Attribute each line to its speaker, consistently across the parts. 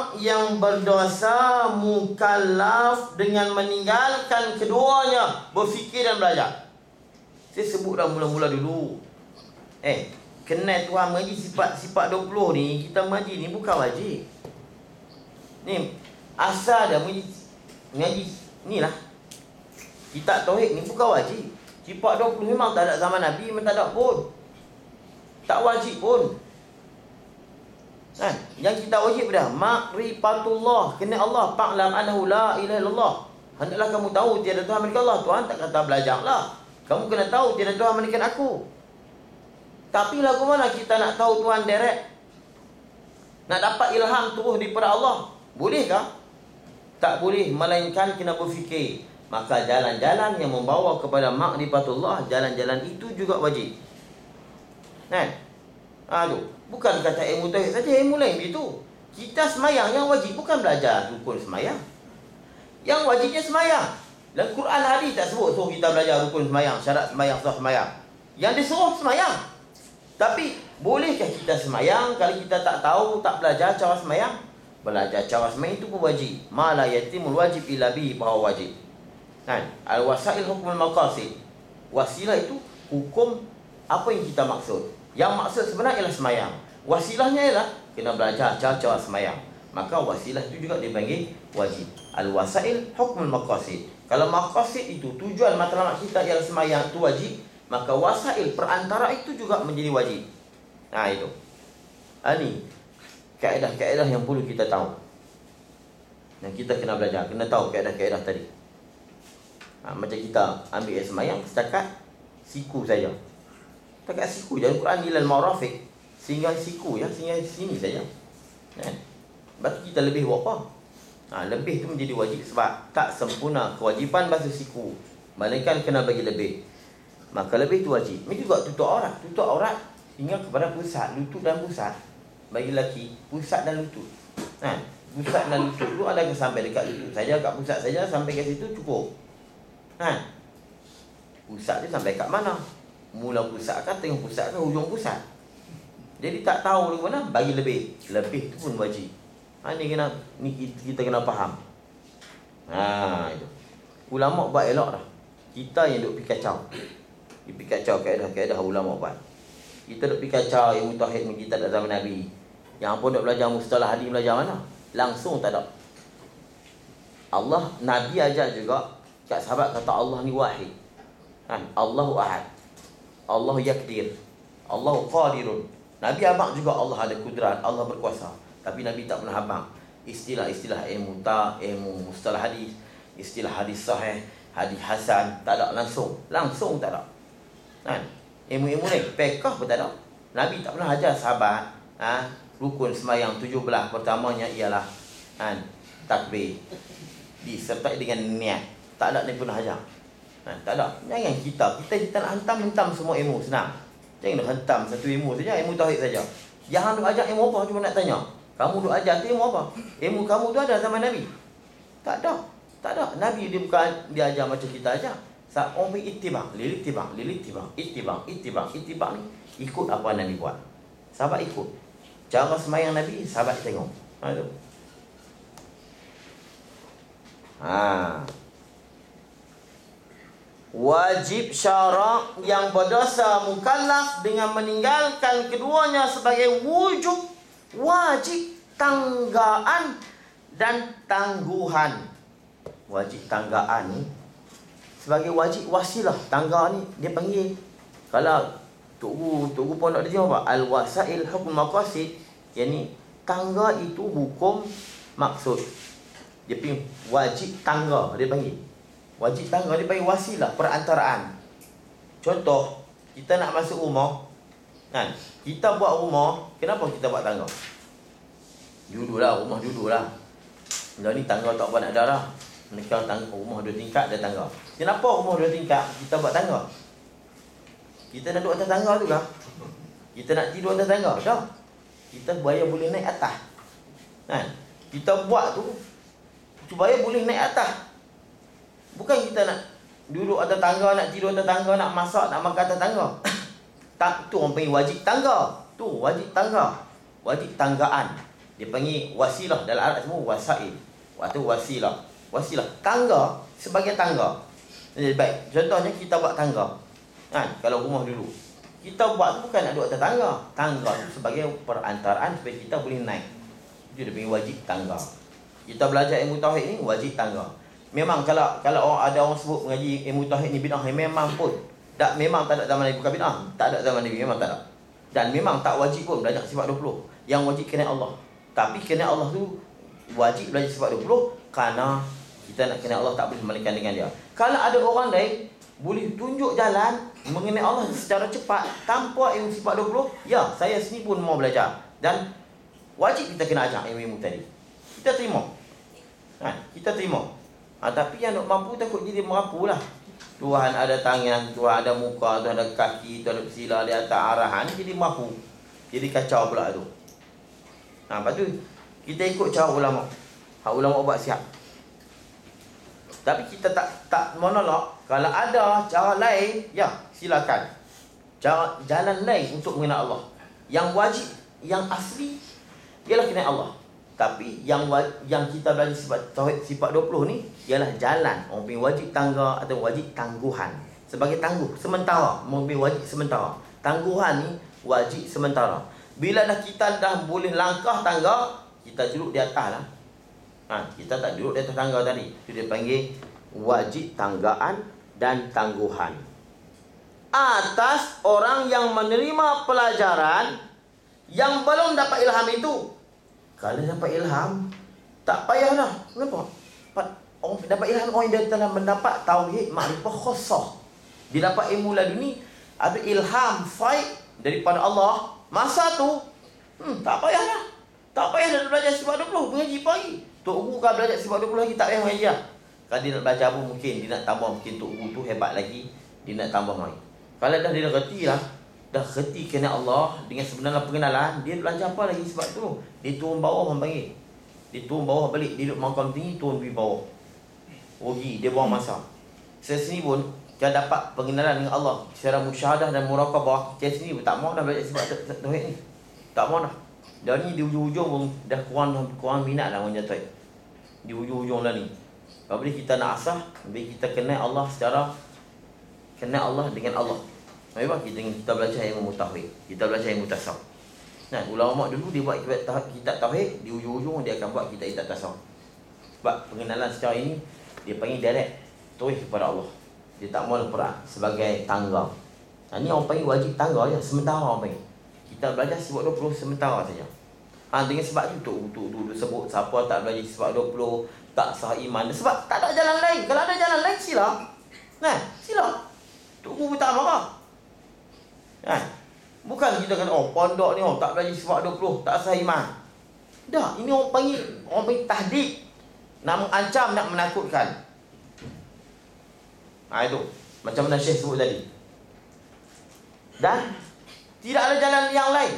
Speaker 1: Syara yang berdosa mukallaf dengan meninggalkan keduanya, berfikir dan belajar. Saya sebut dah mula-mula dulu. Kenal Tuhan mengaji sifat 20 ni, kita mengaji ni bukan wajib. Ni asal dia mengaji ni lah. Kitab tauhid ni bukan wajib. Sifat 20 memang tak ada zaman Nabi, memang tak ada pun. Tak wajib pun. Yang kita wajib dah ma'rifatullah, kenal Allah, fa'lam annahu la ilaha illallah. Hendaklah kamu tahu tiada Tuhan melainkan Allah. Tuhan tak kata belajarlah. Kamu kena tahu tiada Tuhan melainkan aku. Tapi lagu mana kita nak tahu Tuhan direct? Nak dapat ilham terus daripada Allah? Bolehkah? Tak boleh, melainkan kena berfikir. Maka jalan-jalan yang membawa kepada ma'rifatullah, jalan-jalan itu juga wajib. Bukan kata ilmu tauhid saja, ilmu lain begitu. Kita semayang yang wajib bukan belajar rukun semayang. Yang wajibnya semayang. Dalam Quran hadis tak sebut suruh kita belajar rukun semayang, syarat semayang, sah semayang. Yang disuruh semayang. Tapi bolehkah kita semayang kalau kita tak tahu, tak belajar cara semayang? Belajar cara semayang itu pun wajib. Ma la yatimul wajib illa bihi, bahawa wajib. Al-wasail hukmul maqasid. Wasilah itu hukum apa yang kita maksud. Yang maksud sebenarnya ialah semayang. Wasilahnya ialah kena belajar cara-cara semayang. Maka wasilah itu juga dipanggil wajib. Al-wasail hukmul maqasid. Kalau maqasid itu tujuan matlamat kita ialah semayang, itu wajib. Maka wasail perantara itu juga menjadi wajib. Itu. Ini kaedah-kaedah yang perlu kita tahu. Dan kita kena belajar, kena tahu kaedah-kaedah tadi. Macam kita ambil semayang setakat siku saja. Setakat siku je. Al-Quran ilal marafiq, sehingga siku ya, sehingga sini saja. Berarti kita lebih buat apa? Lebih tu menjadi wajib sebab tak sempurna kewajipan basuh siku, melainkan kena bagi lebih. Maka lebih tu wajib. Ini juga tutup aurat. Tutup aurat hingga kepada pusat, lutut dan pusat. Bagi lelaki, pusat dan lutut. Pusat dan lutut tu ada sampai dekat lutut saja, kat pusat saja, sampai ke situ cukup. Pusat dia sampai kat mana? Mula pusat kan, tengah pusat kan, hujung pusat. Jadi tak tahu di mana, bagi lebih. Lebih tu pun wajib. Ni kita kena faham. Itu. Ulama buat elok dah. Kita yang duk pergi kacau. Pergi kacau kaedah-kaedah ulama buat. Kita duk pergi kacau ilmu tauhid kita tak zaman Nabi. Yang apa duk belajar mustalah hadis, belajar mana? Langsung tak ada. Allah, Nabi ajar juga kat sahabat kata Allah ni wahid. Allahu ahad. Allah yakdir. Allahu qadirun. Nabi abang juga Allah ada kudrat, Allah berkuasa. Tapi Nabi tak pernah abang istilah-istilah ilmu ilmu mustalah hadis, istilah hadis sahih, hadis hasan, tak ada langsung tak ada. Ilmu-ilmu ni fiqh pun tak ada. Nabi tak pernah ajar sahabat rukun semayang 17 pertamanya ialah takbir disertai dengan niat. Tak ada ni pernah ajar. Tak ada. Jangan kita nak hentam semua ilmu, senang. Jangan nak hentam satu ilmu saja, ilmu tauhid saja. Jangan duk ajar ilmu apa, cuma nak tanya. Kamu duk ajar tu ilmu apa? Ilmu kamu tu ada zaman Nabi? Tak ada. Nabi dia bukan dia ajar macam kita ajar. Orang ittiba, ittiba ni ikut apa Nabi buat. Sahabat ikut. Cara semayang Nabi, sahabat tengok. Wajib syara yang berdosa mukallaf dengan meninggalkan keduanya sebagai wajib tanggaan dan tangguhan. Wajib tanggaan ni sebagai wajib wasilah. Tangga ni dia panggil, kalau Tugu pun nak dia apa? Al-wasail hukm maqasid. Yani tangga itu hukum maksud. Dia panggil wajib tangga, dia panggil. Wajib tangga dia panggil wasilah, perantaraan. Contoh, kita nak masuk rumah, kita buat rumah, kenapa kita buat tangga? Rumah duduklah. Dah ni tangga tak apa nak ada lah. Mereka rumah 2 tingkat ada tangga. Kenapa rumah 2 tingkat kita buat tangga? Kita nak duduk atas tangga tu lah. Kita nak tidur atas tangga tak? Kita supaya boleh naik atas. Kita buat tu supaya boleh naik atas. Bukan kita nak duduk atas tangga, nak tidur atas tangga, nak masak, nak makan atas tangga. Tu orang panggil wajib tangga. Tu wajib tangga. Wajib tanggaan. Dia panggil wasilah. Dalam Arab semua wasail. Waktu wasilah. Wasilah. Tangga sebagai tangga. Jadi baik. Contohnya kita buat tangga. Kan? Kalau rumah dulu. Kita buat tu bukan nak duduk atas tangga. Tangga tu sebagai perantaraan supaya kita boleh naik. Itu dia panggil wajib tangga. Kita belajar ilmu tauhid ni wajib tangga. Memang kalau ada orang sebut mengaji ilmu tauhid ni bid'ah, memang pun memang tak ada zaman Nabi, bukan bid'ah. Tak ada zaman Nabi, memang tak ada. Dan memang tak wajib pun belajar sifat 20. Yang wajib kena Allah. Tapi kena Allah tu wajib belajar sifat 20 kerana kita nak kena Allah, tak boleh semalinkan dengan dia. Kalau ada orang lain boleh tunjuk jalan mengenai Allah secara cepat tanpa ilmu sifat 20, ya, saya sendiri pun mau belajar. Dan wajib kita kena ajar ilmu tadi. Kita terima. Kita terima. Tapi yang nak mampu takut jadi mampu lah. Tuhan ada tangan, Tuhan ada muka, Tuhan ada kaki, Tuhan ada sila di atas arahan, jadi mampu. Jadi kacau pula tu. Lepas tu kita ikut cara ulama. Ulama buat siap. Tapi kita tak menolak. Kalau ada cara lain, ya silakan. Jalan lain untuk mengenal Allah. Yang wajib, yang asli ialah kenal Allah. Tapi yang kita belajar sifat 20 ni ialah jalan. Orang punya wajib tangga atau wajib tangguhan. Sebagai tangguh sementara, orang punya wajib sementara. Tangguhan ni wajib sementara. Bila kita dah boleh langkah tangga, kita duduk di atas lah. Kita tak duduk di atas tangga tadi. Itu dia panggil wajib tanggaan dan tangguhan. Atas orang yang menerima pelajaran yang belum dapat ilham itu. Kalau dapat ilham, tak payahlah. Kenapa? Orang dapat ilham, orang yang telah mendapat tauhid, makrifah khususah. Dia dapat ilmu laduni, ada ilham faid daripada Allah. Masa tu, tak payahlah. Tak payah nak belajar sifat 20, mengaji pagi. Tok Guru kan belajar sifat 20 lagi, tak payah mengaji lah. Kalau dia nak belajar pun mungkin, dia nak tambah, mungkin Tok Guru tu hebat lagi, dia nak tambah lagi. Kalau dah dia dah reti lah, dah reti kena Allah dengan sebenarnya pengenalan, dia belajar apa lagi sebab tu? Dia turun bawah orang panggil. Dia turun bawah balik, dia duduk makam tinggi, turun pergi bawah. Rugi, dia buang masa. Saya sendiri pun, saya dapat pengenalan dengan Allah secara musyahadah dan muraqabah. Saya sendiri pun tak mau dah belajar sebab tauhid ni. Tak mau dah. Dan ni di hujung-hujung pun dah kurang minat lah orang jatuh. Di hujung-hujung dah ni. Apabila kita nak asah, bila kita kenal Allah secara kenal Allah dengan Allah. Memang kita belajar ilmu tauhid, kita belajar ilmu tasawuf. Nah, ulama dulu dia buat kitab tauhid, di hujung-hujung dia akan buat kitab tasawuf. Sebab pengenalan secara ini dia panggil direct tauhid kepada Allah. Dia tak mahu perak sebagai tangga. Ini orang panggil wajib tangga je, sementara orang panggil. Kita belajar sifat 20 sementara saja. Dengan sebab itu tu sebut siapa tak belajar sifat 20 tak sah iman. Sebab tak ada jalan lain. Kalau ada jalan lain sila. Sila. Tok Guru tak marah. Bukan kita kata pondok ni tak belajar sifat 20 tak sah iman. Dah, ini orang panggil tahdid. Nak mengancam, nak menakutkan. Itu macam mana Syekh sebut tadi. Dan tidak ada jalan yang lain.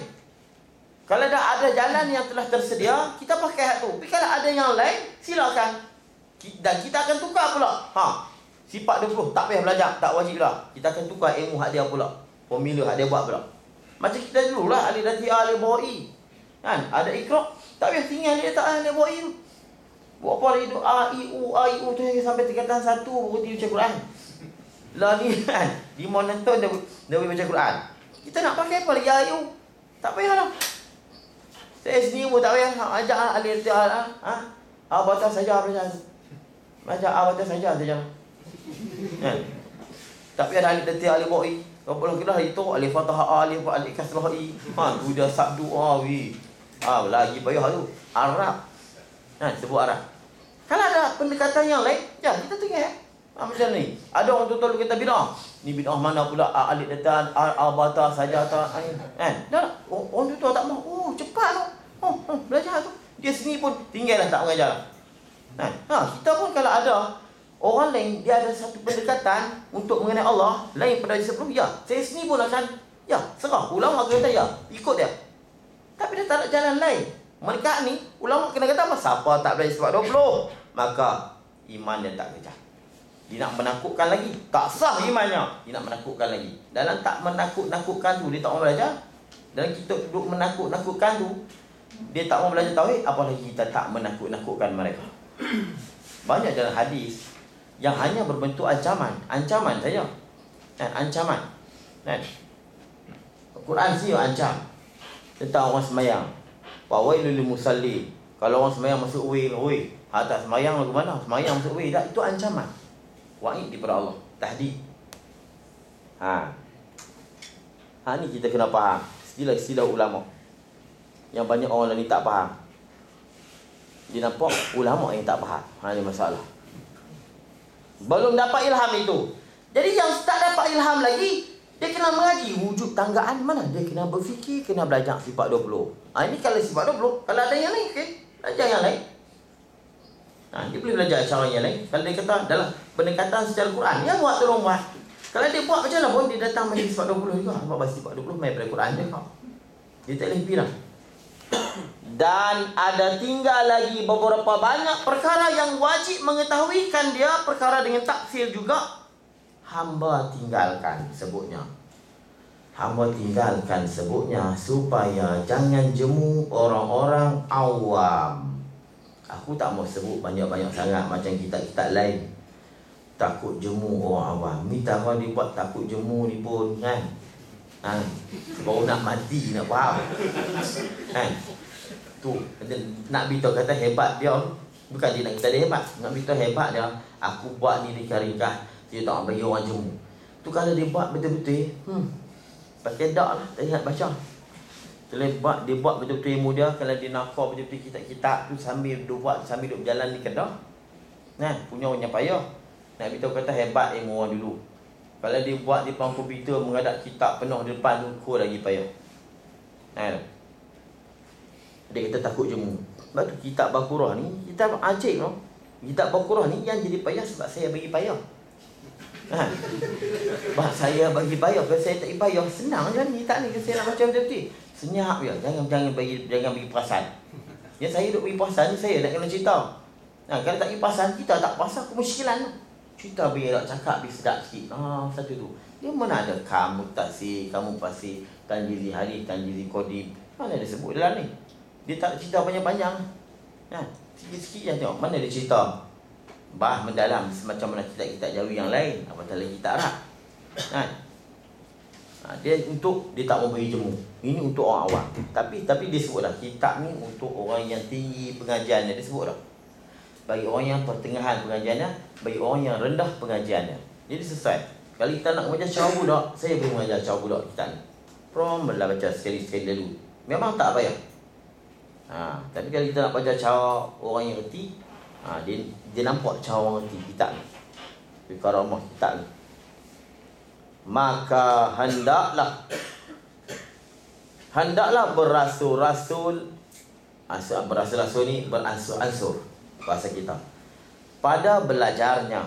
Speaker 1: Kalau dah ada jalan yang telah tersedia, kita pakai hak tu. Tapi kalau ada yang lain, silakan. Dan kita akan tukar pula. Sifat 20 tak payah belajar, tak wajib lah. Kita akan tukar ilmu hak dia pula. Formula hak dia buat pula. Macam kita dulu lah, alif dati alif bawa'i. Ada ikhra, tak payah tinggal dia tak alif bawa'i tu. Buat apa lagi tu a i u tu sampai tingkatan 1 baru dia baca Quran. Lah ni di monitor dia baca Quran. Kita nak pakai apa lagi a i u? Tak payahlah. Saya sendiri pun tak payah ajak alif dati baca saja baca baca saja. Tak payah alif dati alif bawa'i. Apa lagi dah itu alif fathah alif alif kasrah i. Tu dah sabdu wi. Lagi payah tu. Arab. Sebut Arab. Kalau ada pendekatan yang lain, ya kita tengok. Macam ni. Ada orang tu kata bid'ah. Ni bid'ah mana pula? Alif datan, bata saja tak. Dah. Orang tu tak mahu. Cepat tu. Belajar tu. Dia sendiri pun tinggallah tak mengajar. Kita pun kalau ada orang lain, dia ada satu pendekatan untuk mengenai Allah lain pada sebelum, ya saya sendiri pun akan serah. Ulama kata ikut dia. Tapi dia tak ada jalan lain. Mereka ni ulama kena kata apa? Siapa tak belajar sifat 20, maka iman dia tak kerja. Dia nak menakutkan lagi, tak sah imannya. Dia nak menakutkan lagi. Dalam tak menakut-nakutkan tu dia tak mau belajar. Dalam kita duduk menakut-nakutkan tu, Dia tak mau belajar tauhid, apalagi kita tak menakut-nakutkan mereka. Banyak dalam hadis yang hanya berbentuk ancaman saja. Ancaman. Kan? Quran sih ancam tentang orang sembahyang. Wa wailul lil musalli. Kalau orang sembahyang masuk oi, tak sembahyang lagu mana? Sembahyang masuk tak, itu ancaman. Wa'id daripada Allah, tahdid. Ni kita kena faham. Istilah ulama yang banyak orang lain tak faham. Dia nampak ulama yang tak faham. Ni masalah. Belum dapat ilham itu. Jadi yang tak dapat ilham lagi, dia kena mengaji wujud tanggaan mana. Dia kena berfikir, kena belajar sifat 20. Ini kalau sifat 20, kalau ada yang lain, okay, belajar yang lain. Dia boleh belajar cara yang lain. Kalau dia kata dalam pendekatan secara Quran, dia buat tolong buat. Kalau dia buat macam mana pun, dia datang majlis sifat 20 juga. Buat bahasa sifat 20, main pada Quran je kau. Dia tak boleh bilang. Dan ada tinggal lagi beberapa banyak perkara yang wajib mengetahuikan dia. Perkara dengan taksir juga hamba tinggalkan sebutnya. Hamba tinggalkan sebutnya supaya jangan jemu orang-orang awam. Aku tak mau sebut banyak-banyak sangat macam kitab-kitab lain. Takut jemu orang awam. Ni tak apa dia buat takut jemu ni pun kan. Baru nak mati nak faham. Kan? Tu nak beritahu kata hebat dia. Bukan dia nak kata dia hebat. Nak beritahu hebat dia. Aku buat ni ringkas. Dia tak bagi orang jemu. Tu kalau dia buat betul-betul, pakai dak lah, tak ingat baca. Kalau dia buat betul-betul ilmu dia, kalau dia nakal betul-betul kitab-kitab tu sambil duk buat, sambil duk berjalan di Kedah. Punya orang yang payah. Nak beritahu kata hebat ilmu orang dulu. Kalau dia buat di depan komputer menghadap kitab penuh di depan tu, kau lagi payah. Dia kata takut jemu. Sebab tu kitab Baqarah ni, kitab ajaib tau. Kitab Baqarah ni yang jadi payah sebab saya bagi payah. Saya bagi payah, kalau saya tak bagi payah, senang je ni. Tak ni, saya nak baca betul-betul. Senyap je, jangan bagi perasan. Ya, saya duk bagi perasan, saya nak kena cerita. Kalau tak bagi perasan, kita tak perasan, kemuskilan tu. Cerita biar nak cakap, biar sedap sikit. Satu tu. Dia mana ada kamu taksir, kamu pasir, tanjili hari, tanjili kodim. Mana ada sebut dalam ni? Dia tak cerita panjang-panjang. Sikit-sikit je tengok. Mana dia cerita? Mendalam semacam mana kitab-kitab Jawi yang lain. Apatah lagi kitab Arab. Dia tak mau bagi jemu. Ini untuk orang awam. Tapi dia sebut dah, kitab ni untuk orang yang tinggi pengajiannya. Dia sebut dah. Bagi orang yang pertengahan pengajiannya, bagi orang yang rendah pengajiannya. Jadi sesuai. Kalau kita nak baca cara budak, saya boleh mengajar cara budak kitab ni. Lah baca sekali-sekali dulu. Memang tak payah. Tapi kalau kita nak baca cara orang yang reti, dia nampak cara orang reti kitab ni. Karamah kitab ni. Maka hendaklah berasul-rasul. Berasul-rasul ni beransur-ansur bahasa kita. Pada belajarnya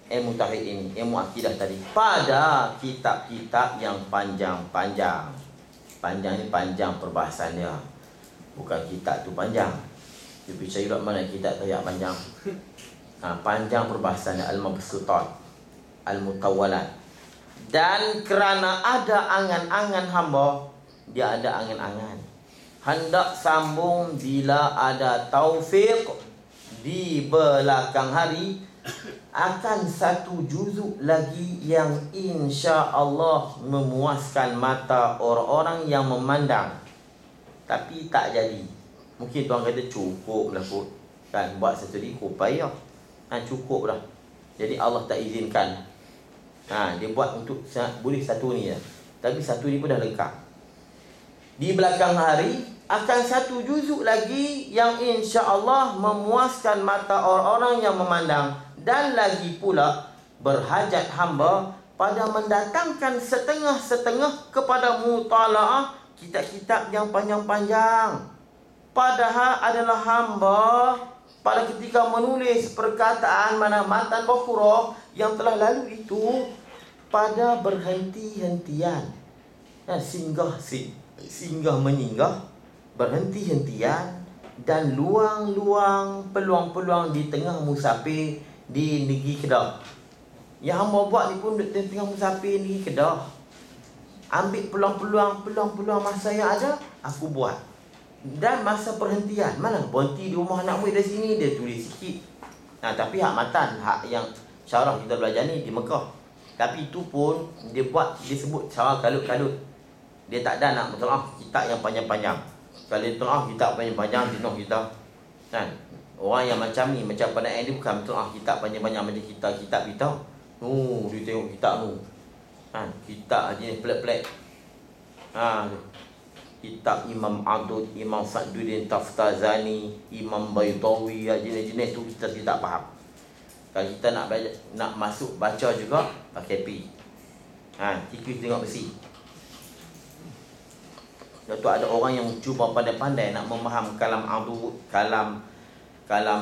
Speaker 1: ilmu tauhid ini, ilmu akidah tadi, pada kitab-kitab yang panjang-panjang. Panjang ni panjang perbahasannya. Bukan kitab tu panjang. Dia percaya mana kitab tu yang panjang. Panjang perbahasannya, al-mabsutat, al-mutawwalat. Dan kerana ada angan-angan hamba, dia ada angan-angan. Hendak sambung bila ada taufik di belakang hari, akan satu juzuk lagi yang insya Allah memuaskan mata orang-orang yang memandang. Tapi tak jadi. Mungkin tuan kata cukup lah kot. Kan buat satu liku payah. Cukup dah. Jadi Allah tak izinkan. Dia buat untuk boleh satu ni je. Tapi satu ni pun dah lengkap. Di belakang hari akan satu juzuk lagi yang insya Allah memuaskan mata orang-orang yang memandang. Dan lagi pula berhajat hamba pada mendatangkan setengah-setengah kepada mutalaah kitab-kitab yang panjang-panjang. Padahal adalah hamba pada ketika menulis perkataan mana matan Baqarah yang telah lalu itu pada berhenti-hentian. Singgah menyinggah, berhenti-hentian dan luang-luang peluang-peluang di tengah musafir di negeri Kedah. Yang hamba buat ni pun di tengah musafir negeri Kedah. Ambil peluang-peluang masa yang ada, aku buat. Dan masa perhentian, mana berhenti di rumah anak murid dari sini, dia tulis sikit. Tapi hak matan, hak yang syarah kita belajar ni di Mekah. Tapi itu pun dia sebut syarah kalut-kalut. Dia tak ada nak bertolak kitab yang panjang-panjang. Kalau dia tolak kitab panjang-panjang, dia nak kita. Kan? Orang yang macam ni, macam pandai dia bukan tolak kitab panjang-panjang macam kitab kita. Dia tengok kitab tu. Kan? Kitab jenis pelik-pelik. Kitab Imam Adud, Imam Sa'duddin Taftazani, Imam Baydawi, jenis-jenis tu kita tak faham. Kalau kita nak belajar, nak masuk baca juga, pakai P. Tikus tengok besi. Lepas tu ada orang yang cuba pandai-pandai nak memaham kalam Adud, kalam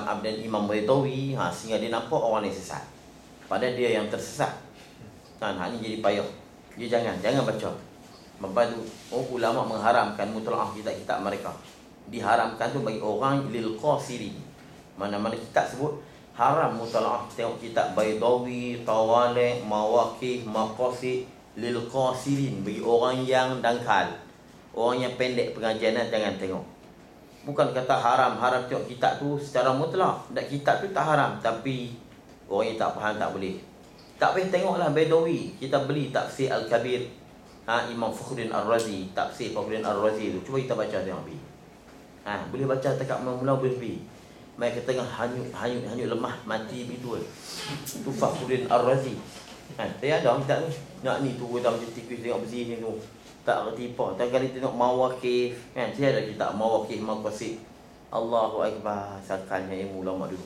Speaker 1: Abdan Imam Baydawi, sehingga dia nampak orang ni sesat. Padahal dia yang tersesat. Hak ni jadi payah. Dia jangan baca. Lepas tu, ulama mengharamkan mutalaah kitab-kitab mereka. Diharamkan tu bagi orang lil qasirin. Mana-mana kitab sebut haram mutalaah. Tengok kitab Baydawi, Tawali', Mawaqih, Maqasid lil qasirin, bagi orang yang dangkal, orang yang pendek pengajian, jangan tengok. Bukan kata haram tengok kitab tu secara mutlak. Kitab tu tak haram, tapi orang yang tak faham tak boleh. Tak payah tengoklah Baydawi. Kita beli tafsir Al-Kabir, Imam Fakhruddin Ar-Razi, tafsir Fakhruddin Ar-Razi tu. Cuba kita baca tengok pergi. Boleh baca dekat mula-mula boleh pergi. Mai ke tengah hanyut lemah mati begitu. Tu Fakhruddin Ar-Razi. Saya ada kitab tu. Nak ni tu kita macam tikus tengok besi ni tu. Tak reti apa. Tak kali tengok Mawaqif. Saya ada kitab Mawaqif, Maqasid. Allahu Akbar. Sakalnya ilmu ulama dulu.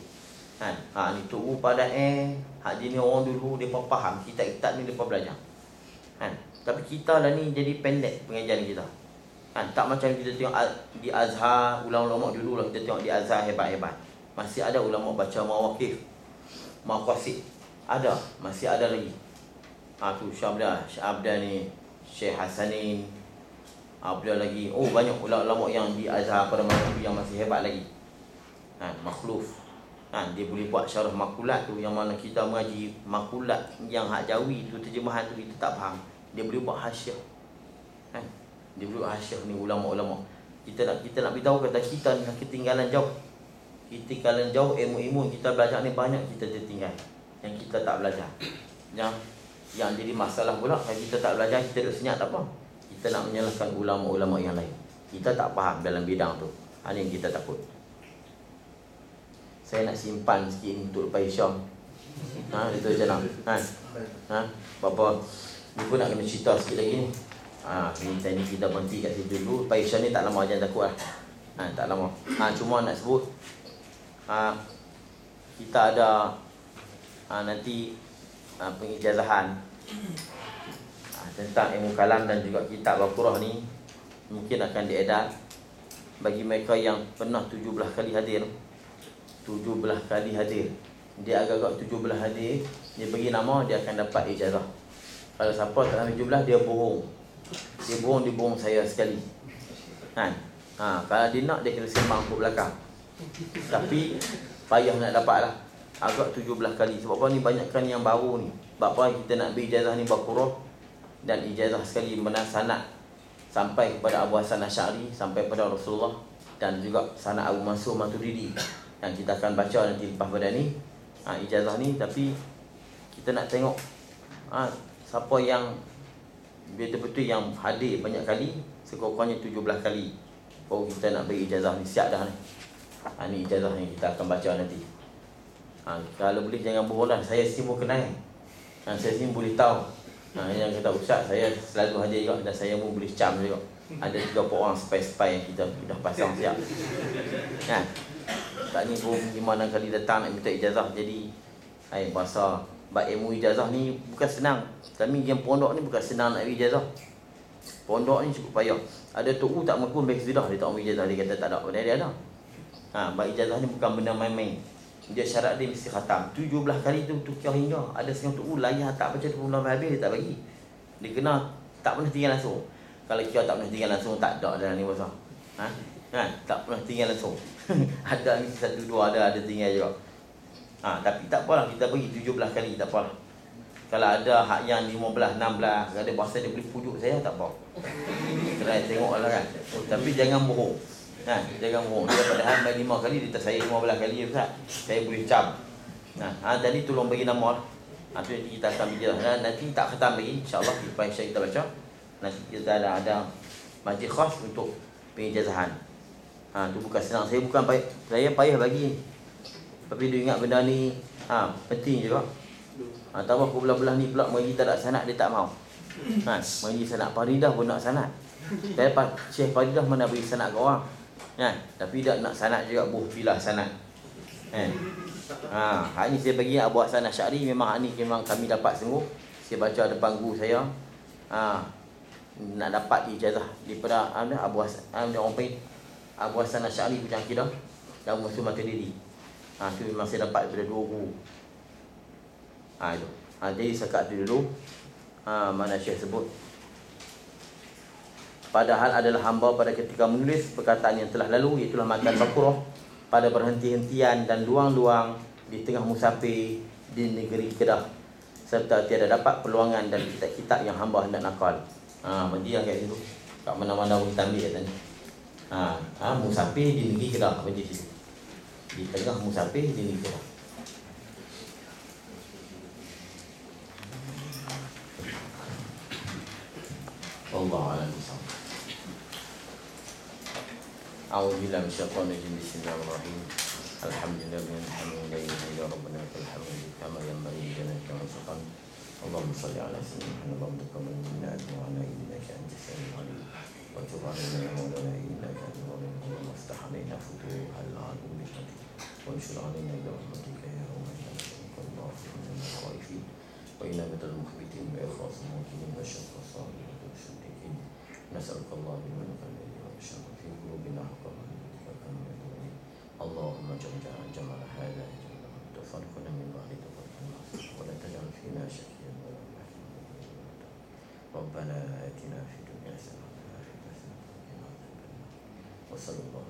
Speaker 1: Ni tu pada hak jenis orang dulu depa faham kitab-kitab ni depa belajar. Tapi kita lah ni jadi pendek pengajian kita. Tak macam kita tengok di Azhar, ulama-ulama dulu lah kita tengok di Azhar hebat-hebat. Masih ada ulama baca Mawaqif, Maqasid. Ada, masih ada lagi. Tu Syabda ni, Syekh Hasanin. Ada lagi. Banyak ulama-ulama yang di Azhar pada masa tu yang masih hebat lagi. Makhluf. Dia boleh buat syarah makulat tu, yang mana kita mengaji makulat yang hak Jawi tu, terjemahan tu kita tak faham. Dia boleh buat hasyiah. Dia boleh buat hasyiah ni ulama-ulama. Kita nak beritahu kata kita ni ketinggalan jauh. Ketinggalan jauh, ilmu-ilmu kita belajar ni banyak kita tertinggal. Yang kita tak belajar. Yang jadi masalah pula, kalau kita tak belajar, kita duduk senyap tak apa. Kita nak menyalahkan ulama-ulama yang lain. Kita tak faham dalam bidang tu. Ini yang kita takut. Saya nak simpan sikit ni untuk lepas Isyam. Itu je nak. Bapa ni pun nak kena cerita sikit lagi ni. Ni kita berhenti kat situ dulu. Lepas Isyam ni tak lama, jangan takut lah. Tak lama. Cuma nak sebut, kita ada nanti pengijazahan tentang ilmu kalam dan juga kitab Al-Qur'an ni mungkin akan diedar bagi mereka yang pernah 17 kali hadir. 17 kali hadir. Dia agak-agak 17 hadir, dia bagi nama, dia akan dapat ijazah. Kalau siapa tak sampai 17, dia bohong. Dia bohong saya sekali. Kalau dia nak, dia kena sembang ke belakang. Tapi payah nak dapat lah. Agak 17 kali. Sebab apa ni banyakkan yang baru ni. Sebab apa kita nak beri ijazah ni Baqarah. Dan ijazah sekali benar sanad sampai kepada Abu Hasan Asy'ari, sampai pada Rasulullah, dan juga sanad Abu Mansur Maturidi. Yang kita akan baca nanti lepas pada ni ijazah ni. Tapi kita nak tengok siapa yang betul-betul yang hadir banyak kali, sekurang-kurangnya 17 kali, baru kita nak beri ijazah ni. Siap dah ni. Ni ijazah yang kita akan baca nanti. Kalau boleh jangan bohong lah. Saya sini pun kenal. Saya sini boleh tahu. Yang kata Ustaz, saya selalu hadir juga, dan saya pun boleh cam juga. Ada 3 orang spy-spy yang kita dah pasang siap. Tak ni pun 5-6 kali datang nak minta ijazah. Jadi bahasa bab ilmu ijazah ni bukan senang. Kami yang pondok ni bukan senang nak beri ijazah. Pondok ni cukup payah. Ada tok tak mengaku baik sudah dia tak beri ijazah, dia kata tak ada. Dia ada. Bab ijazah ni bukan benda main-main. Dia syarat dia mesti khatam 17 kali tu tukar hingga. Ada setengah tok layak tak baca 20 habis, dia tak bagi. Dia kena tak pernah tinggal langsung. Kalau kira tak pernah tinggal langsung, tak ada dalam ni bahasa. Tak pernah tinggal langsung. Ada ni 1-2 ada tinggal juga. Tapi tak apalah, kita bagi 17 kali tak apalah. Kalau ada hak yang 15, 16, ada bahasa dia boleh pujuk saya, tak apa. Kena tengoklah kan. Tapi jangan bohong. Jangan bohong. Dia padahal main 5 kali, dia tak saya 15 kali Ustaz. Saya boleh cam. Tadi tolong bagi nama lah. Tu nanti kita akan bincang. Nanti tak khatam lagi, insya-Allah kita baca. Nanti kita ada majlis khas untuk pengijazahan. Tu bukan senang. Saya payah bagi. Tapi dia ingat benda ni penting juga. Tambah aku belah-belah ni pula mengaji tak ada sanad, dia tak mau. Mengaji sanad Faridah pun nak sanad. Saya Syekh Faridah mana beri sanad ke orang. Tapi dia nak sanad juga, pilah sanad. Hak ni saya bagi Abu Hasan Asy'ari, memang hak ni memang kami dapat sungguh. Saya baca depan guru saya. Nak dapat ijazah daripada Abu Hasan, orang panggil Abu Hasan Asy'ari punya akidah dan musuh mata diri. Tu memang saya dapat daripada 2 guru. Itu. Jadi sekat tu dulu. Mana Syekh sebut, padahal adalah hamba pada ketika menulis perkataan yang telah lalu, iaitulah matan Baqarah, pada berhenti-hentian dan luang-luang di tengah musafir di negeri Kedah, serta tiada dapat peluangan dan kitab-kitab yang hamba hendak nakal. Berhenti lah kat situ. Kat mana-mana kita ambil kat sana. Musafir di negeri Kedah, berhenti situ. Di tengah musafir di negeri Kedah. Wallahu a'lam bishawab. A'udzubillahi minasyaitonir rajim. Bismillahirrahmanirrahim. Alhamdulillahirabbil alamin. Ya rabbana lakal hamdu kama yanbaghi li jalali wajhika. Allahumma shalli ala sayyidina Muhammad wa ala innaka antas samiul alim. Wa tub alaina ya maulana innaka antal wahhab. Allahumma iftah alaina futuhal alim wa anshur alaina bi rahmatika ya arhamar rahimin. Khaifin wa inna minal mukhbitin wa ikhlas mu'minin wa syakka sabirin. نسألك الله بمنك الذي وبشرك في قلوبنا حق رحمتك كما يدعوني. اللهم جمع هذا جمع تفرقنا من بعد تفرقنا ولا تجعل فينا شقيا ولا محروما. ربنا آتنا في الدنيا حسنة وفي الآخرة حسنة وقنا عذاب النار. وصلى الله